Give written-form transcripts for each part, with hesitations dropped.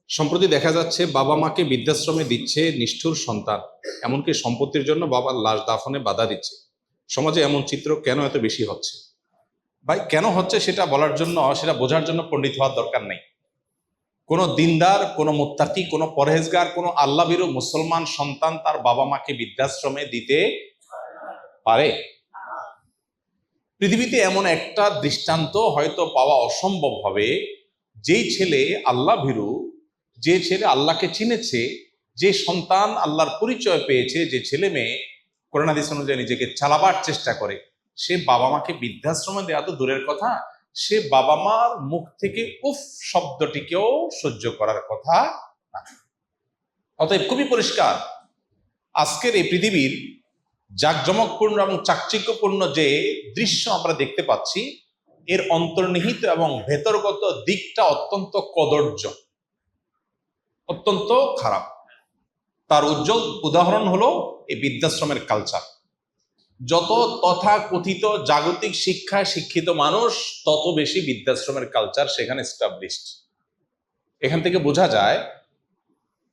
সম্প্রতি দেখা যাচ্ছে বাবা মাকে বৃদ্ধাশ্রমে দিচ্ছে নিষ্ঠুর সন্তান, এমনকি সম্পত্তির জন্য বাবার লাশ দাফনে বাধা দিচ্ছে। সমাজে এমন চিত্র কেন এত বেশি হচ্ছে? ভাই, কেন হচ্ছে সেটা বলার জন্য, সেটা বোঝার জন্য পণ্ডিত হওয়ার দরকার নেই। কোনো দিনদার, কোনো মুত্তাকি, কোনো পরহেজগার, কোনো আল্লাহভীরু মুসলমান সন্তান তার বাবা মাকে বৃদ্ধাশ্রমে দিতে পারে? পৃথিবীতে এমন একটা দৃষ্টান্ত হয়তো পাওয়া অসম্ভব হবে, যেই ছেলে আল্লাহ ভীরু, যে ছেলে আল্লাহকে চিনেছে, যে সন্তান আল্লাহর পরিচয় পেয়েছে, যে ছেলে মেয়ে কোরআন হাদিস অনুযায়ী নিজেকে চালাবার চেষ্টা করে, সে বাবা মাকে বৃদ্ধাশ্রমে দেওয়া তো দূরের কথা, সে বাবা মার মুখ থেকে উফ শব্দটিকেও সহ্য করার কথা না। অতএব খুবই পরিষ্কার, আজকের এই পৃথিবীর জাঁকজমকপূর্ণ এবং চাকচিক্যপূর্ণ যে দৃশ্য আমরা দেখতে পাচ্ছি, এর অন্তর্নিহিত এবং ভেতরগত দিকটা অত্যন্ত কদর্য, অত্যন্ত খারাপ। তার উজ্জ্বল উদাহরণ হলো এই বৃদ্ধাশ্রমের কালচার। যত তথাকথিত জাগতিক শিক্ষায় শিক্ষিত মানুষ, তত বেশি বৃদ্ধাশ্রমের কালচার সেখানে এস্টাবলিশড। এখান থেকে বোঝা যায়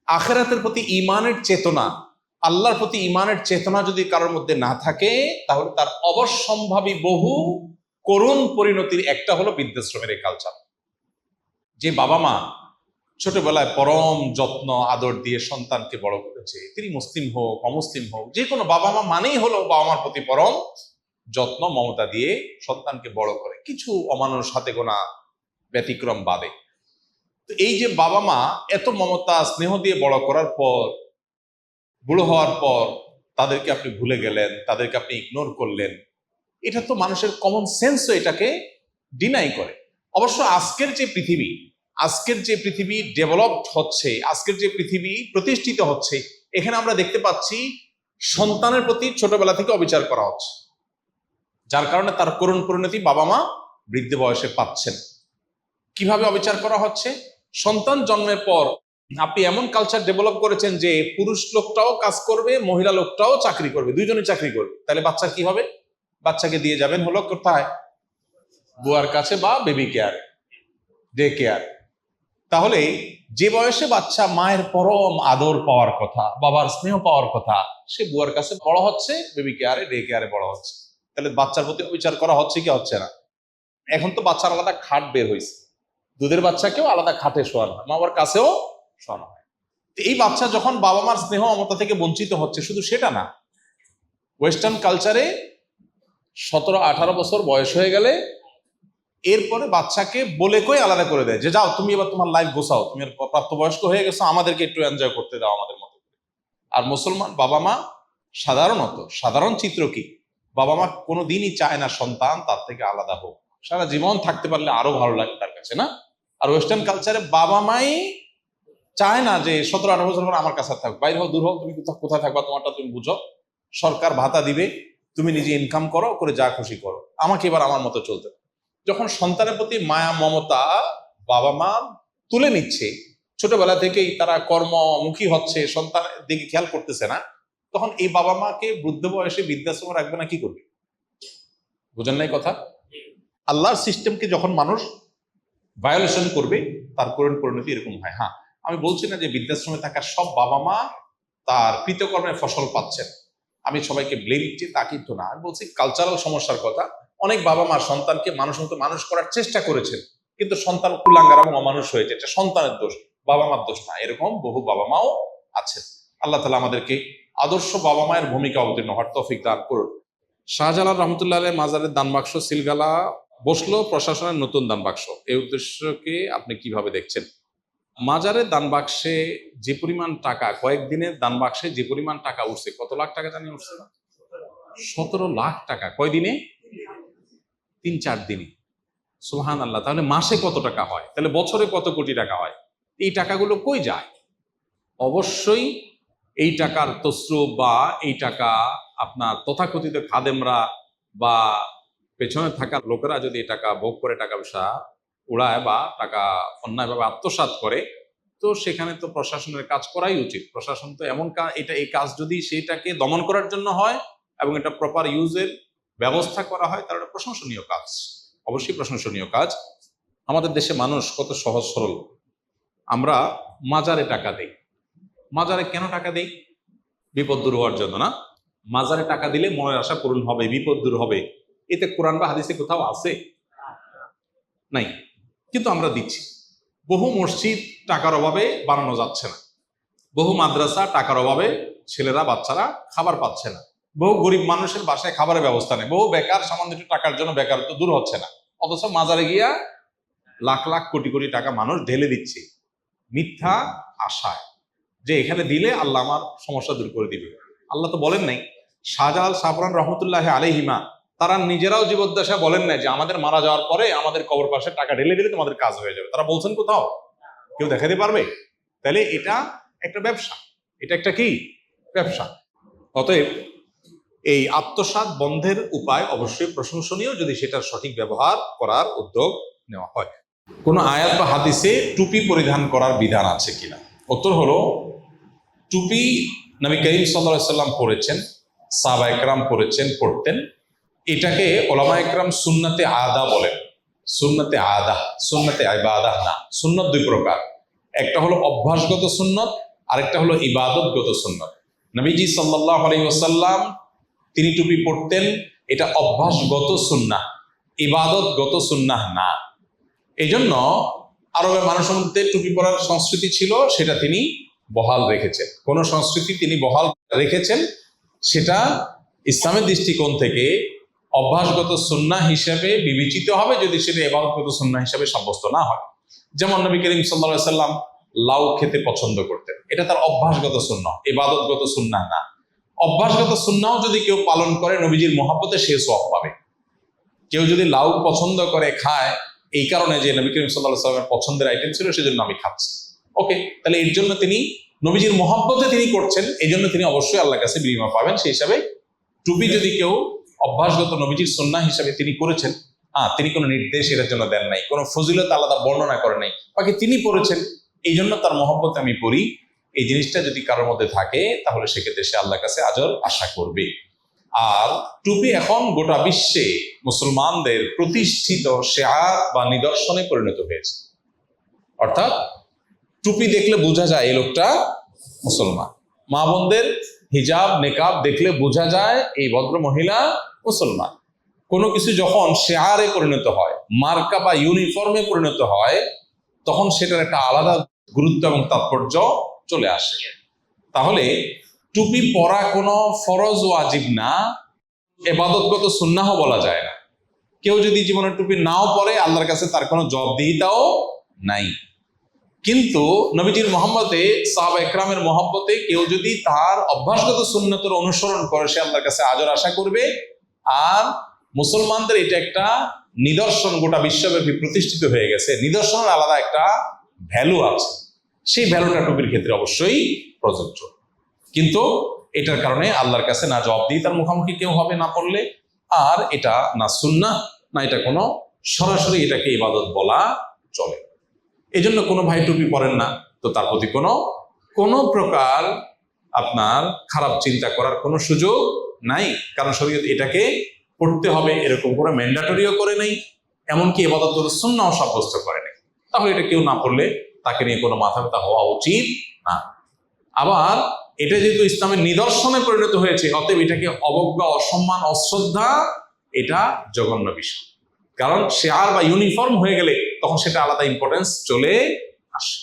আখিরাতের প্রতি ঈমানের চেতনা, আল্লাহর প্রতি ঈমানের চেতনা যদি কারোর মধ্যে না থাকে, তাহলে তার অবশ্যম্ভাবী বহু করুণ পরিণতির একটা হলো বৃদ্ধাশ্রমের এই কালচার। যে বাবা মা ছোটবেলায় পরম যত্ন আদর দিয়ে সন্তানকে বড় করেছে, তিনি মুসলিম হোক অমুসলিম হোক, যে কোনো বাবা মা মানেই হলো বাবা মার প্রতি পরম যত্ন মমতা দিয়ে সন্তানকে বড় করে, কিছু অমানুষ হাতে গোনা ব্যতিক্রম বাদে। তো এই যে বাবা মা এত মমতা স্নেহ দিয়ে বড় করার পর, বুড়ো হওয়ার পর তাদেরকে আপনি ভুলে গেলেন, তাদেরকে আপনি ইগনোর করলেন, এটা তো মানুষের কমন সেন্সও এটাকে ডিনাই করে। অবশ্য আজকের যে পৃথিবী ডেভেলপড হচ্ছে, আজকের যে পৃথিবী প্রতিষ্ঠিত হচ্ছে, এখানে আমরা দেখতে পাচ্ছি সন্তানের প্রতি ছোটবেলা থেকে অবিচার করা হচ্ছে, যার কারণে তার করুণ পরিণতি বাবা মা বৃদ্ধ বয়সে পাচ্ছেন। কিভাবে অবিচার করা হচ্ছে? সন্তান জন্মের পর আপনি এমন কালচার ডেভেলপ করেছেন যে পুরুষ লোকটাও কাজ করবে, মহিলা লোকটাও চাকরি করবে, দুইজনই চাকরি করবে। তাহলে বাচ্চা কি হবে? বাচ্চাকে দিয়ে যাবেন হলো কোথায়? বুয়ার কাছে বা বেবি কেয়ার, ডে কেয়ার। তাহলে যে বয়সে বাচ্চা মায়ের পরম আদর পাওয়ার কথা, বাবার স্নেহ পাওয়ার কথা, সে বুয়ার কাছে বড় হচ্ছে, বেবি কেয়ারে, ডে কেয়ারে বড় হচ্ছে। তাহলে বাচ্চার প্রতি বিচার করা হচ্ছে কি হচ্ছে না? এখন তো বাচ্চার আলাদা খাট বের হয়েছে, দুধের বাচ্চাকেও আলাদা খাটে শোয়ানো হয়, মা বাবার কাছেও শোয়ানো হয়। এই বাচ্চা যখন বাবা মার স্নেহ মমতা থেকে বঞ্চিত হচ্ছে, শুধু সেটা না, ওয়েস্টার্ন কালচারে 17-18 বছর বয়স হয়ে গেলে এরপরে বাচ্চাকে বলে কই আলাদা করে দেয় যে যাও তুমি এবার তোমার লাইফ গোছাও, তুমি প্রাপ্তবয়স্ক হয়ে গেছো, আমাদেরকে একটু এনজয় করতে দাও আমাদের মতো। আর মুসলমান বাবা মা সাধারণ চিত্র কি? বাবা মা কোনোদিনই চায় না সন্তান তার থেকে আলাদা হোক, সারা জীবন থাকতে পারলে আরো ভালো লাগে তার কাছে, না? আর ওয়েস্টার্ন কালচারে বাবা মাই চায় না যে 17-18 বছর পর আমার কাছে থাকো, বাইরে হোক দূর হোক, তুমি কোথায় থাকবা তোমারটা তুমি বুঝো, সরকার ভাতা দিবে, তুমি নিজে ইনকাম করো, করে যা খুশি করো, আমাকে এবার আমার মতো চলতে। যখন সন্তানের প্রতি মায়া মমতা বাবা মা তুলে নিচ্ছে, ছোটবেলা থেকেই তারা কর্মমুখী হচ্ছে, সন্তানের দিকে খেয়াল করতেছে না, তখন এই বাবা মাকে বৃদ্ধ বয়সে বৃদ্ধাশ্রমে রাখবে না, কি করবে? বুঝেন নাই কথা? আল্লাহর সিস্টেমকে যখন মানুষ ভায়োলেশন করবে, তার করুণ পরিণতি এরকম হয়। হ্যাঁ, আমি বলছি না যে বৃদ্ধাশ্রমে থাকা সব বাবা মা তার কৃতকর্মের ফসল পাচ্ছেন, আমি সবাইকে ব্লেম দিচ্ছি তা কিন্তু না। আমি বলছি কালচারাল সমস্যার কথা। অনেক বাবা মা সন্তানকে মানুষ মতো মানুষ করার চেষ্টা করেছেন, কিন্তু সন্তান কুলাঙ্গার এবং অমানুষ হয়েছে, এটা সন্তানের দোষ, বাবা মার দোষ না। এরকম বহু বাবা মাও আছেন। আল্লাহ তাআলা আমাদেরকে আদর্শ বাবা মায়ের ভূমিকা অবতীর্ণ হওয়ার তৌফিক দান করুন। শাহজালাল রহমতুল্লাহ আলাইহির মাজারের দান বাক্স সিলগালা বসলো প্রশাসনের নতুন দান বাক্স, এই উদ্দেশ্যকে আপনি কিভাবে দেখছেন? মাজারের দান বাক্সে যে পরিমাণ টাকা, কয়েকদিনের দান বাক্সে যে পরিমাণ টাকা উঠছে, কত লাখ টাকা জানি উঠছে না? 17 লাখ টাকা। কয়দিনে? 3-4 দিনে। সুবহানাল্লাহ। তাহলে মাসে কত টাকা হয়? তাহলে বছরে কত কোটি টাকা হয়? এই টাকাগুলো কই যায়? অবশ্যই এই টাকার তসরুপ বা এই টাকা আপনার তথাকথিত খাদেমরা বা পেছনে থাকা লোকেরা যদি এই টাকা ভোগ করে টাকা পয়সা উড়ায় বা টাকা অন্যায়ভাবে আত্মসাৎ করে, তো সেখানে তো প্রশাসনের কাজ করাই উচিত। প্রশাসন তো এমন এই কাজ যদি সেটাকে দমন করার জন্য হয় এবং এটা প্রপার ইউজের ব্যবস্থা করা হয়, তাহলে এটা প্রশংসনীয় কাজ, অবশ্যই প্রশংসনীয় কাজ। আমাদের দেশে মানুষ কত সহজ সরল, আমরা মাজারে টাকা দেই। মাজারে কেন টাকা দেই? বিপদ দূর হওয়ার জন্য না? মাজারে টাকা দিলে মনের আশা পূরণ হবে, বিপদ দূর হবে, এতে কোরআন বা হাদিসে কোথাও আছে? নাই, কিন্তু আমরা দিচ্ছি। বহু মসজিদ টাকার অভাবে বানানো যাচ্ছে না, বহু মাদ্রাসা টাকার অভাবে ছেলেরা বাচ্চারা খাবার পাচ্ছে না, বহু গরিব মানুষের বাসায় খাবারের ব্যবস্থা নেই, বহু বেকার সামান্য একটু টাকার জন্য বেকারত্ব দূর হচ্ছে না, অথচ মাজারে গিয়া লাখ লাখ কোটি কোটি টাকা মানুষ ঢেলে দিচ্ছে মিথ্যা আশায় যে এখানে দিলে আল্লাহ আমার সমস্যা দূর করে দিবে। আল্লাহ তো বলেন নাই। শাহজালাল সাবরান রহমতুল্লাহ আলাইহিমা তারা নিজেরাও জীবদ্দশায় বলেন নাই যে আমাদের মারা যাওয়ার পরে আমাদের কবর পাশে টাকা ঢেলে দিলে তোমাদের কাজ হয়ে যাবে। তারা বলছেন কোথাও? কেউ দেখাতে পারবে? তাহলে এটা একটা ব্যবসা, এটা একটা কি ব্যবসা। অতএব এই আত্মসাৎ বন্ধের উপায় অবশ্যই প্রশংসনীয় যদি সেটার সঠিক ব্যবহার করার উদ্যোগ নেওয়া হয়। কোন আয়াত বা হাদিসে টুপি পরিধান করার বিধান আছে কিনা? উত্তর হলো, টুপি নবী করিম সাল্লাল্লাহু আলাইহি সাল্লাম পরেছেন, সাহাবা একরাম পরেছেন, পড়তেন। এটাকে ওলামা একরাম সুন্নতে আদা বলেন। সুন্নতে আদা, সুন্নতে ইবাদা না। সুন্নত দুই প্রকার, একটা হলো অভ্যাসগত সুন্নত, আরেকটা হলো ইবাদতগত সুন্নত। নবীজি সাল্লাল্লাহু আলাইহি ওয়াসাল্লাম তিনি টুপি পড়তেন, এটা অভ্যাসগত সুন্নাহ, ইবাদতগত সুন্নাহ না। এই জন্য আরবের মানুষের মধ্যে টুপি পরার সংস্কৃতি ছিল, সেটা তিনি বহাল রেখেছেন। কোন সংস্কৃতি তিনি বহাল রেখেছেন সেটা ইসলামের দৃষ্টিকোণ থেকে অভ্যাসগত সুন্নাহ হিসেবে বিবেচিত হবে যদি সেটা ইবাদতগত সুন্নাহ হিসেবে সাব্যস্ত না হয়। যেমন নবী করিম সাল্লাল্লাহু আলাইহি ওয়াসাল্লাম লাউ খেতে পছন্দ করতেন, এটা তার অভ্যাসগত সুন্নাহ, ইবাদতগত সুন্নাহ না। অভ্যাসগত সুন্নাহ যদি কেউ পালন করে নবীজির মহব্বতে সে সওয়াব পাবে। কেউ যদি লাউ পছন্দ করে খায় এই কারণে যে নবী করিম সাল্লাল্লাহু আলাইহি ওয়াসাল্লামের পছন্দের আইটেম ছিল সেজন্য আমি খাচ্ছি, ওকে, তাহলে এর জন্য তিনি নবীজির মহব্বতে তিনি করছেন, এই জন্য তিনি অবশ্যই আল্লাহর কাছে বিনিময় পাবেন। সেই হিসাবে টুপি যদি কেউ অভ্যাসগত নবীজির সুন্নাহ হিসাবে তিনি করেছেন, তিনি কোনো নির্দেশ এর জন্য দেন নাই, কোনো ফজিলত আলাদা বর্ণনা করে নাই, বাকি তিনি পড়েছেন এই জন্য তার মহব্বতে আমি পড়ি, এই জিনিসটা যদি কারোর মধ্যে থাকে তাহলে সেক্ষেত্রে সে আল্লাহর কাছে আজর আশা করবে। আর টুপি এখন গোটা বিশ্বে মুসলমানদের প্রতিষ্ঠিত শেয়ার বা নিদর্শনে পরিণত হয়েছে। অর্থাৎ টুপি দেখলে বোঝা যায় এই লোকটা মুসলমান। মা বোনদের হিজাব নেকাব দেখলে বোঝা যায় এই ভদ্র মহিলা মুসলমান। কোনো কিছু যখন শেয়ারে পরিণত হয়, মার্কা বা ইউনিফর্মে পরিণত হয়, তখন সেটার একটা আলাদা গুরুত্ব এবং তাৎপর্য চলে আসে। তাহলে টুপি পরা কোনো ফরজ ওয়াজিব না, ইবাদতগত সুন্নাহ বলা যায় না। কেউ যদি জীবনে টুপি নাও পরে আল্লাহর কাছে তার কোনো জবাবদিহিতাও নাই। কিন্তু নবীজির মহব্বতে, সাহাবা একরামের মহব্বতে কেউ যদি তার অভ্যাসগত সুন্নতের অনুসরণ করে সে আল্লাহর কাছে আজর আশা করবে। আর মুসলমানদের এটা একটা নিদর্শন, গোটা বিশ্বব্যাপী প্রতিষ্ঠিত হয়ে গেছে, নিদর্শনের আলাদা একটা ভ্যালু আছে, সেই ভ্যালুটা টুপির ক্ষেত্রে অবশ্যই প্রযোজ্য। কিন্তু এটার কারণে আল্লাহর কাছে না জবাবদিহিতার মুখোমুখি কেউ হবে না পড়লে, আর এটা না সুন্নাহ না এটা কোনো সরাসরি এটাকে ইবাদত বলা চলে। এই জন্য কোনো ভাই টুপি পরেন না তো তার প্রতি কোনো প্রকার আপনার খারাপ চিন্তা করার কোনো সুযোগ নাই, কারণ শরীয়ত এটাকে পড়তে হবে এরকম করে ম্যান্ডেটরিও করে নেই, এমনকি ইবাদতগত সুন্নাহও সাব্যস্ত করে নেই। তাহলে এটা কেউ না পড়লে তাকে নিয়ে কোনো মাথা ব্যথা হওয়া উচিত না। আবার এটা যেহেতু ইসলামের নিদর্শনে পরিণত হয়েছে, অতএব এটাকে অবজ্ঞা, অসম্মান, অশ্রদ্ধা এটা জঘন্য বিষয়। কারণ শেয়ার বা ইউনিফর্ম হয়ে গেলে তখন সেটা আলাদা ইম্পর্টেন্স চলে আসে।